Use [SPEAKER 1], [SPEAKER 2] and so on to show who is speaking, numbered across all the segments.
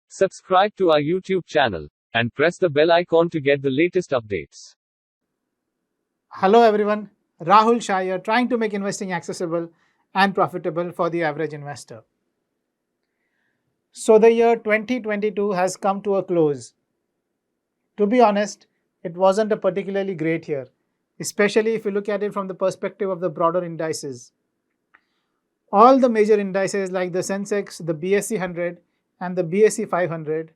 [SPEAKER 1] Subscribe to our YouTube channel and press the bell icon to get the latest updates.
[SPEAKER 2] Hello everyone, Rahul Shah here, trying to make investing accessible and profitable for the average investor. So the year 2022 has come to a close. To be honest, it wasn't a particularly great year, especially if you look at it from the perspective of the broader indices. All the major indices like the Sensex, the BSE 100 and the BSE 500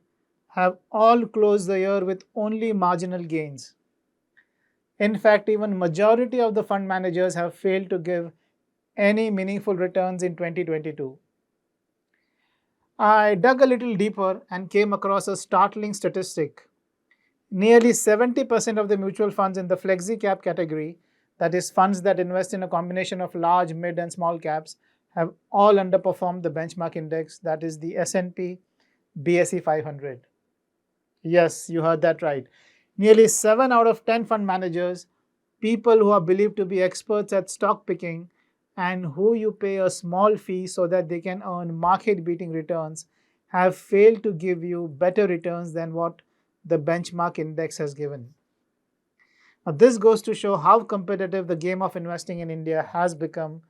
[SPEAKER 2] have all closed the year with only marginal gains. In fact, even majority of the fund managers have failed to give any meaningful returns in 2022. I dug a little deeper and came across a startling statistic. Nearly 70% of the mutual funds in the flexi cap category, that is funds that invest in a combination of large, mid and small caps, have all underperformed the benchmark index, that is the S&P BSE 500. Yes, you heard that right. Nearly 7 out of 10 fund managers, people who are believed to be experts at stock picking and who you pay a small fee so that they can earn market beating returns, have failed to give you better returns than what the benchmark index has given. Now, this goes to show how competitive the game of investing in India has become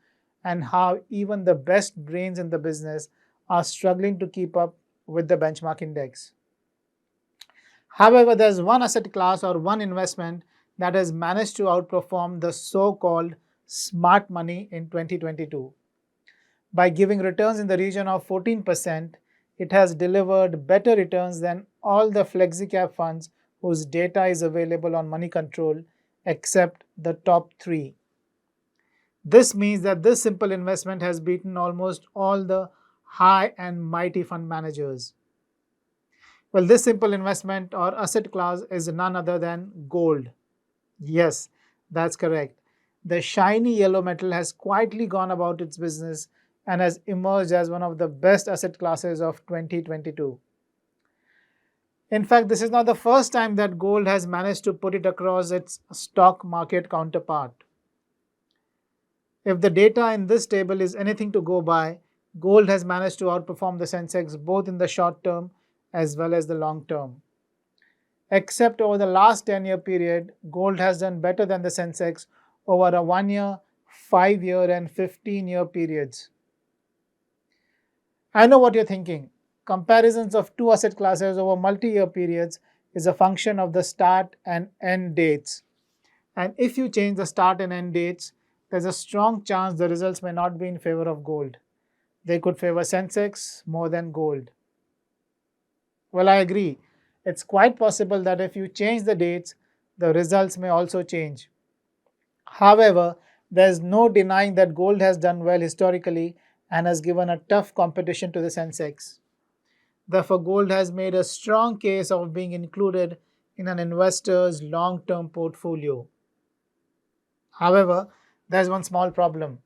[SPEAKER 2] and how even the best brains in the business are struggling to keep up with the benchmark index. However, there's one asset class or one investment that has managed to outperform the so-called smart money in 2022. By giving returns in the region of 14%, it has delivered better returns than all the flexi-cap funds whose data is available on Money Control except the top 3. This means that this simple investment has beaten almost all the high and mighty fund managers. Well, this simple investment or asset class is none other than gold. Yes, that's correct. The shiny yellow metal has quietly gone about its business and has emerged as one of the best asset classes of 2022. In fact, this is not the first time that gold has managed to put it across its stock market counterpart. If the data in this table is anything to go by, gold has managed to outperform the Sensex both in the short term as well as the long term. Except over the last 10-year period, gold has done better than the Sensex over a 1-year, 5-year and 15-year periods. I know what you're thinking. Comparisons of two asset classes over multi-year periods is a function of the start and end dates. And if you change the start and end dates, there's a strong chance the results may not be in favor of gold. They could favor Sensex more than gold. Well, I agree. It's quite possible that if you change the dates, the results may also change. However, there is no denying that gold has done well historically and has given a tough competition to the Sensex. Therefore, gold has made a strong case of being included in an investor's long-term portfolio. However, there's one small problem.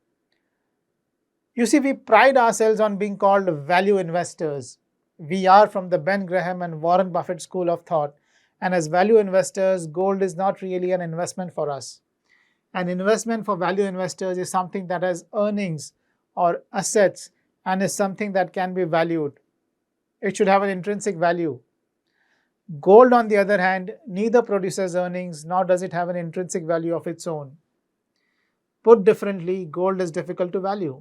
[SPEAKER 2] You see, we pride ourselves on being called value investors. We are from the Ben Graham and Warren Buffett school of thought, and as value investors, gold is not really an investment for us. An investment for value investors is something that has earnings or assets and is something that can be valued. It should have an intrinsic value. Gold, on the other hand, neither produces earnings nor does it have an intrinsic value of its own. Put differently, gold is difficult to value.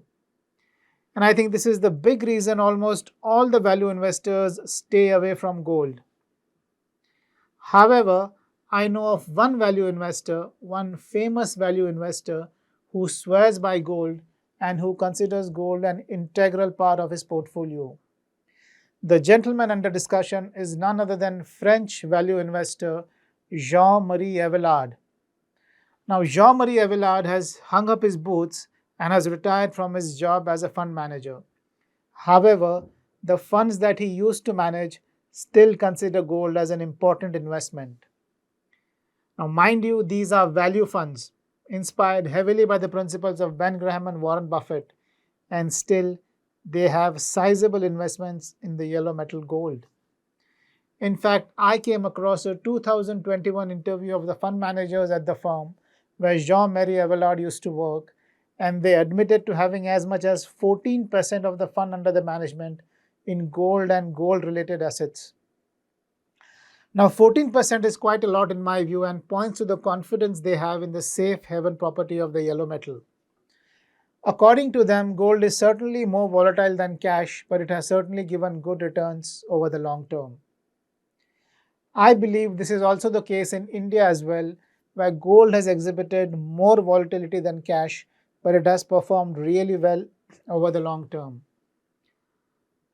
[SPEAKER 2] And I think this is the big reason almost all the value investors stay away from gold. However, I know of one value investor, one famous value investor who swears by gold and who considers gold an integral part of his portfolio. The gentleman under discussion is none other than French value investor Jean-Marie Evelard. Now, Jean-Marie Evelard has hung up his boots and has retired from his job as a fund manager. However, the funds that he used to manage still consider gold as an important investment. Now, mind you, these are value funds inspired heavily by the principles of Ben Graham and Warren Buffett, and still they have sizable investments in the yellow metal gold. In fact, I came across a 2021 interview of the fund managers at the firm where Jean-Marie Evelard used to work, and they admitted to having as much as 14% of the fund under the management in gold and gold related assets. Now, 14% is quite a lot in my view and points to the confidence they have in the safe haven property of the yellow metal. According to them, gold is certainly more volatile than cash, but it has certainly given good returns over the long term. I believe this is also the case in India as well, where gold has exhibited more volatility than cash, but it has performed really well over the long term.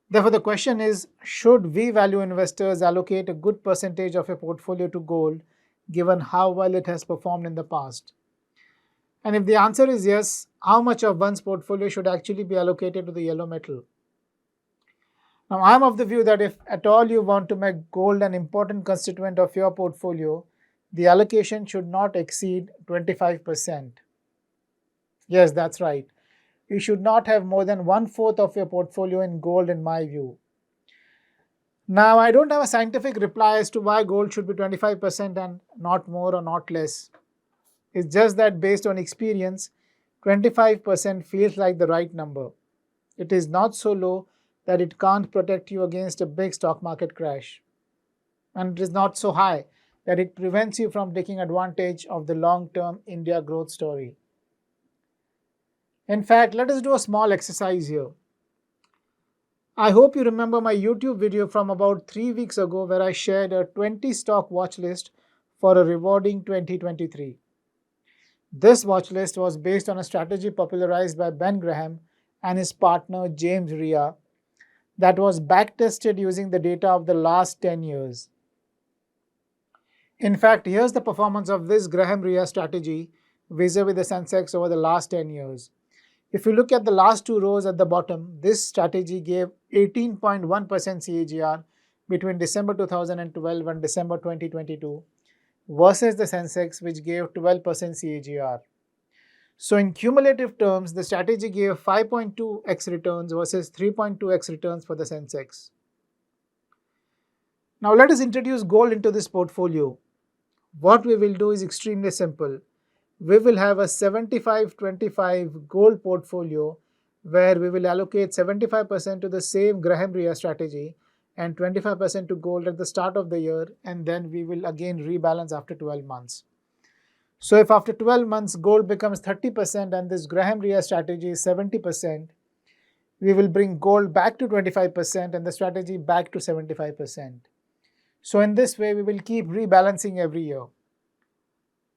[SPEAKER 2] Therefore, the question is, should we value investors allocate a good percentage of a portfolio to gold given how well it has performed in the past? And if the answer is yes, how much of one's portfolio should actually be allocated to the yellow metal? Now, I'm of the view that if at all you want to make gold an important constituent of your portfolio, the allocation should not exceed 25%. Yes, that's right. You should not have more than 1/4 of your portfolio in gold, in my view. Now, I don't have a scientific reply as to why gold should be 25% and not more or not less. It's just that based on experience, 25% feels like the right number. It is not so low that it can't protect you against a big stock market crash. And it is not so high that it prevents you from taking advantage of the long-term India growth story. In fact, let us do a small exercise here. I hope you remember my YouTube video from about 3 weeks ago where I shared a 20 stock watch list for a rewarding 2023. This watch list was based on a strategy popularized by Ben Graham and his partner James Rea that was backtested using the data of the last 10 years. In fact, here's the performance of this Graham-Rea strategy vis-a-vis the Sensex over the last 10 years. If you look at the last two rows at the bottom, this strategy gave 18.1% CAGR between December 2012 and December 2022 versus the Sensex, which gave 12% CAGR. So in cumulative terms, the strategy gave 5.2x returns versus 3.2x returns for the Sensex. Now let us introduce gold into this portfolio. What we will do is extremely simple. We will have a 75-25 gold portfolio where we will allocate 75% to the same Graham-Rea strategy and 25% to gold at the start of the year, and then we will again rebalance after 12 months. So if after 12 months gold becomes 30% and this Graham-Rea strategy is 70%, we will bring gold back to 25% and the strategy back to 75%. So in this way, we will keep rebalancing every year.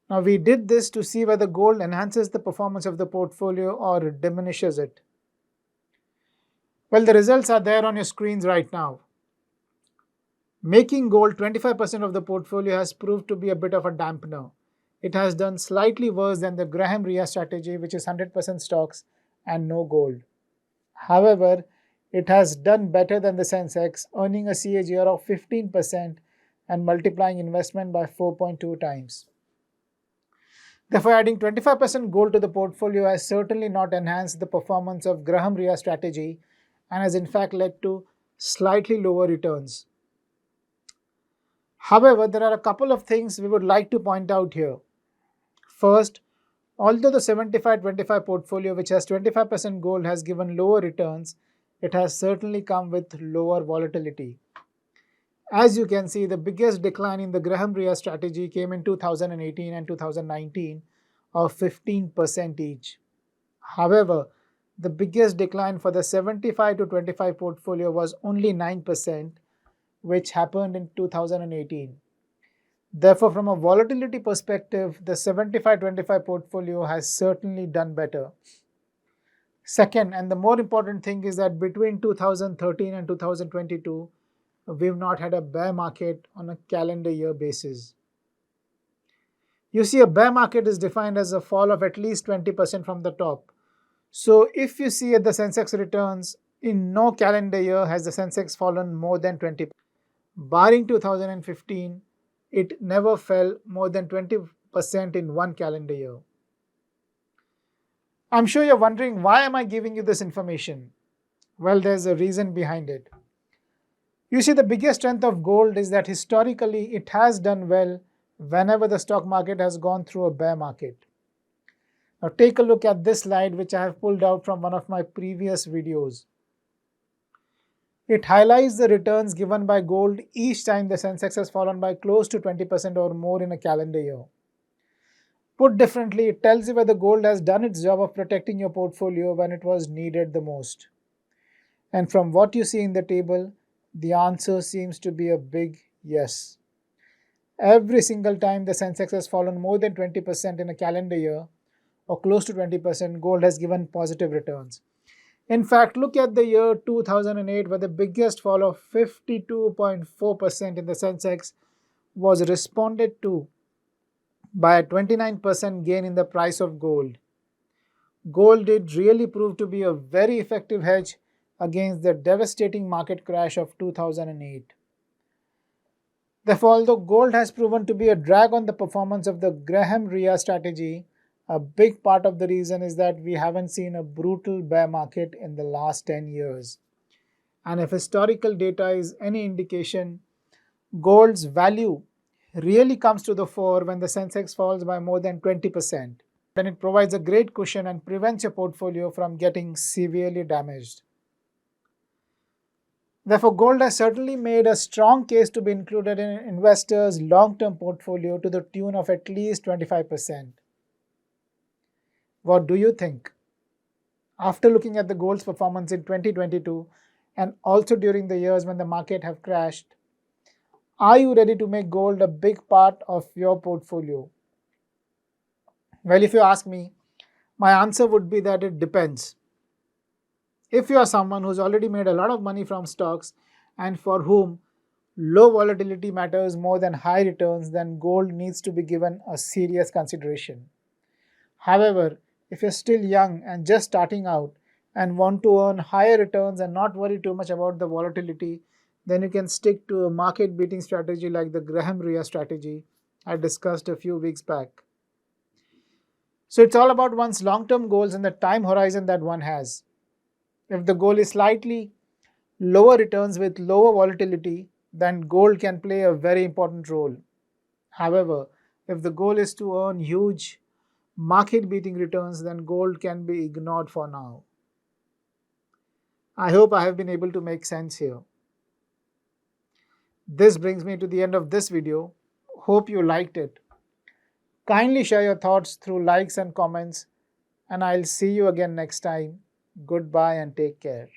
[SPEAKER 2] Now we did this to see whether gold enhances the performance of the portfolio or diminishes it. Well, the results are there on your screens right now. Making gold 25% of the portfolio has proved to be a bit of a dampener. It has done slightly worse than the Graham-Rea strategy, which is 100% stocks and no gold. However, it has done better than the Sensex, earning a CAGR of 15% and multiplying investment by 4.2 times. Therefore, adding 25% gold to the portfolio has certainly not enhanced the performance of Graham-Rea strategy and has in fact led to slightly lower returns. However, there are a couple of things we would like to point out here. First, although the 75-25 portfolio, which has 25% gold, has given lower returns, it has certainly come with lower volatility. As you can see, the biggest decline in the Graham-Rea strategy came in 2018 and 2019 of 15% each. However, the biggest decline for the 75-25 portfolio was only 9%, which happened in 2018. Therefore, from a volatility perspective, the 75-25 portfolio has certainly done better. Second, and the more important thing is that between 2013 and 2022, we've not had a bear market on a calendar year basis. You see, a bear market is defined as a fall of at least 20% from the top. So if you see at the Sensex returns, in no calendar year has the Sensex fallen more than 20%. Barring 2015, it never fell more than 20% in one calendar year. I'm sure you're wondering, why am I giving you this information? Well, there's a reason behind it. You see, the biggest strength of gold is that historically it has done well whenever the stock market has gone through a bear market. Now take a look at this slide, which I have pulled out from one of my previous videos. It highlights the returns given by gold each time the Sensex has fallen by close to 20% or more in a calendar year. Put differently, it tells you whether gold has done its job of protecting your portfolio when it was needed the most. And from what you see in the table, the answer seems to be a big yes. Every single time the Sensex has fallen more than 20% in a calendar year, or close to 20%, gold has given positive returns. In fact, look at the year 2008, where the biggest fall of 52.4% in the Sensex was responded to by a 29% gain in the price of gold. Gold did really prove to be a very effective hedge against the devastating market crash of 2008. Therefore, although gold has proven to be a drag on the performance of the Graham-Rhea strategy, a big part of the reason is that we haven't seen a brutal bear market in the last 10 years. And if historical data is any indication, gold's value really comes to the fore when the Sensex falls by more than 20%. Then it provides a great cushion and prevents your portfolio from getting severely damaged. Therefore, gold has certainly made a strong case to be included in an investor's long-term portfolio to the tune of at least 25%. What do you think? After looking at the gold's performance in 2022 and also during the years when the market have crashed, are you ready to make gold a big part of your portfolio? Well, if you ask me, my answer would be that it depends. If you are someone who's already made a lot of money from stocks and for whom low volatility matters more than high returns, then gold needs to be given a serious consideration. However, if you're still young and just starting out and want to earn higher returns and not worry too much about the volatility, then you can stick to a market beating strategy like the Graham-Rhea strategy I discussed a few weeks back. So it's all about one's long-term goals and the time horizon that one has. If the goal is slightly lower returns with lower volatility, then gold can play a very important role. However, if the goal is to earn huge market beating returns, then gold can be ignored for now. I hope I have been able to make sense here. This brings me to the end of this video. Hope you liked it. Kindly share your thoughts through likes and comments, and I'll see you again next time. Goodbye and take care.